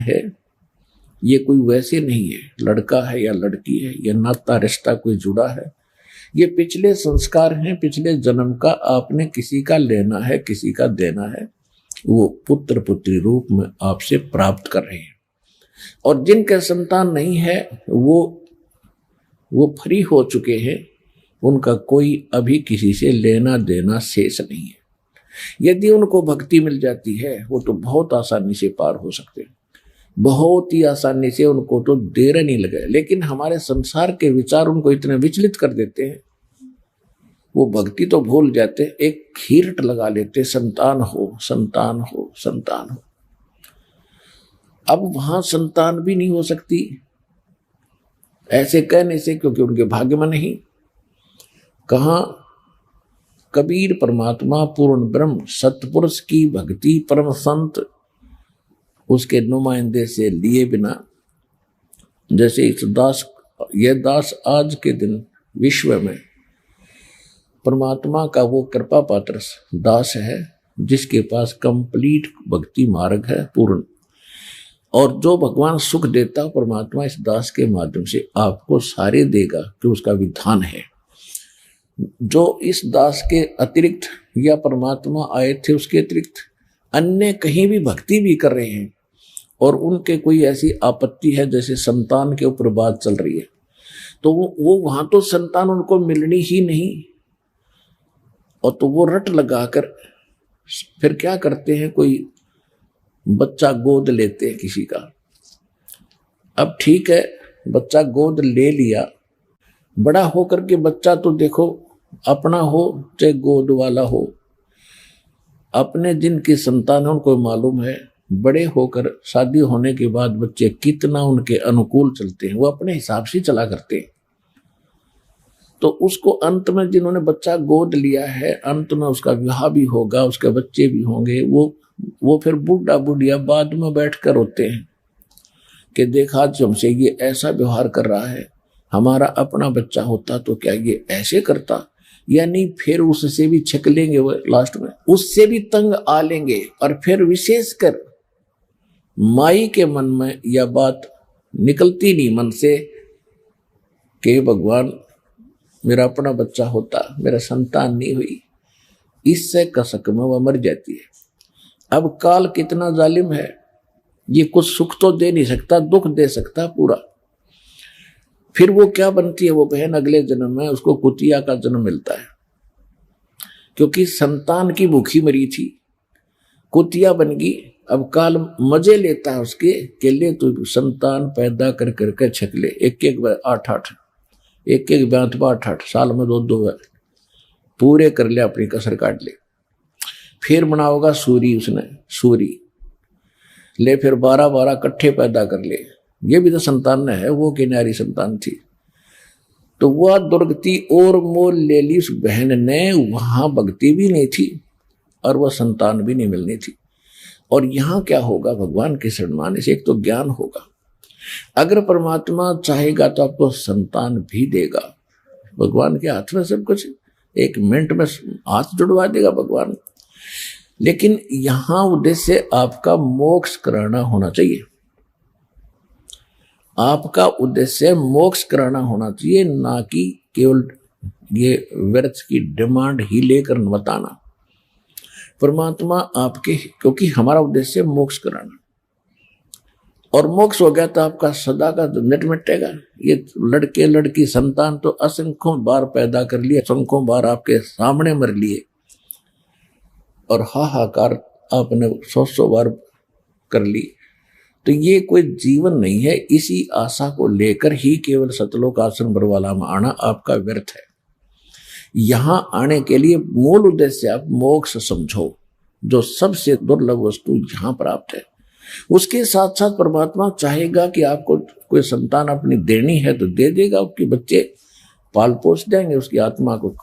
है, ये कोई वैसे नहीं है, लड़का है या लड़की है, ये नाता रिश्ता कोई जुड़ा है, ये पिछले संस्कार हैं, पिछले जन्म का आपने किसी का लेना है, किसी का देना है, वो पुत्र पुत्री रूप में आपसे प्राप्त कर रहे हैं। और जिनके संतान नहीं है वो फ्री हो चुके हैं, उनका कोई अभी किसी से लेना देना शेष नहीं है। यदि उनको भक्ति मिल जाती है वो तो बहुत आसानी से पार हो सकते हैं, बहुत ही आसानी से, उनको तो देर नहीं लगे। लेकिन हमारे संसार के विचार उनको इतने विचलित कर देते हैं, वो भक्ति तो भूल जाते, एक खीरट लगा लेते, संतान हो संतान हो संतान हो। अब वहां संतान भी नहीं हो सकती ऐसे कहने से, क्योंकि उनके भाग्य में नहीं। कहां कबीर परमात्मा पूर्ण ब्रह्म सतपुरुष की भक्ति परम संत उसके नुमाइंदे से लिए बिना, जैसे इस दास, ये दास आज के दिन विश्व में परमात्मा का वो कृपा पात्र दास है जिसके पास कंप्लीट भक्ति मार्ग है पूर्ण, और जो भगवान सुख देता परमात्मा इस दास के माध्यम से आपको सारे देगा, कि उसका विधान है। जो इस दास के अतिरिक्त या परमात्मा आए थे उसके अतिरिक्त अन्य कहीं भी भक्ति भी कर रहे हैं और उनके कोई ऐसी आपत्ति है, जैसे संतान के ऊपर बात चल रही है, तो वो वहां तो संतान उनको मिलनी ही नहीं, और तो वो रट लगाकर फिर क्या करते हैं, कोई बच्चा गोद लेते हैं किसी का। अब ठीक है, बच्चा गोद ले लिया, बड़ा होकर के बच्चा तो देखो अपना हो चाहे गोद वाला हो, अपने जिनकी संतान है उनको मालूम है, बड़े होकर शादी होने के बाद बच्चे कितना उनके अनुकूल चलते हैं, वो अपने हिसाब से चला करते हैं। तो उसको अंत में जिन्होंने बच्चा गोद लिया है, अंत में उसका विवाह भी होगा, उसके बच्चे भी होंगे, वो फिर बूढ़ा बुढ़िया बाद में बैठकर रोते हैं कि देखा जो हमसे ये ऐसा व्यवहार कर रहा है, हमारा अपना बच्चा होता तो क्या ये ऐसे करता, यानी फिर उससे भी छक लेंगे, वो लास्ट में उससे भी तंग आ लेंगे। और फिर विशेषकर माई के मन में यह बात निकलती नहीं मन से कि भगवान मेरा अपना बच्चा होता, मेरा संतान नहीं हुई, इससे कसक में वह मर जाती है। अब काल कितना जालिम है, ये कुछ सुख तो दे नहीं सकता, दुख दे सकता पूरा। फिर वो क्या बनती है वो बहन, अगले जन्म में उसको कुतिया का जन्म मिलता है, क्योंकि संतान की भूखी मरी थी, कुतिया बन गई। अब काल मजे लेता है उसके के लिए, तो संतान पैदा कर करके छक ले, एक एक 8 साल में 2 पूरे कर ले, अपनी कसर काट ले। फिर बनाओगा सूरी, उसने सूरी ले, फिर 12 इकट्ठे पैदा कर ले, ये भी तो संतान है, वो किनारी संतान थी। तो वह दुर्गति और मोल ले ली उस बहन ने, वहां भक्ति भी नहीं थी और वह संतान भी नहीं मिलनी थी। और यहां क्या होगा, भगवान के शरण आने से एक तो ज्ञान होगा, अगर परमात्मा चाहेगा तो आपको संतान भी देगा। भगवान के हाथ में सब कुछ, 1 मिनट में हाथ जुड़वा देगा भगवान। लेकिन यहां उद्देश्य आपका मोक्ष कराना होना चाहिए, आपका उद्देश्य मोक्ष कराना होना चाहिए, ना कि केवल ये व्यर्थ की डिमांड ही लेकर बताना। परमात्मा आपके, क्योंकि हमारा उद्देश्य मोक्ष कराना, और मोक्ष हो गया तो आपका सदा का झंझट मिटेगा। ये लड़के लड़की संतान तो असंख्यों बार पैदा कर लिए, असंख्यों बार आपके सामने मर लिए, और हाहाकार आपने 100 बार कर ली। तो ये कोई जीवन नहीं है। इसी आशा को लेकर ही केवल सतलोक आश्रम बरवाला में आना आपका व्यर्थ है। यहां आने के लिए मूल उद्देश्य आप मोक्ष समझो, जो सबसे दुर्लभ वस्तु यहां प्राप्त है। उसके साथ साथ परमात्मा चाहेगा कि आपको कोई संतान अपनी देनी है तो दे देगा, आपके बच्चे पाल पोस देंगे उसकी आत्मा को।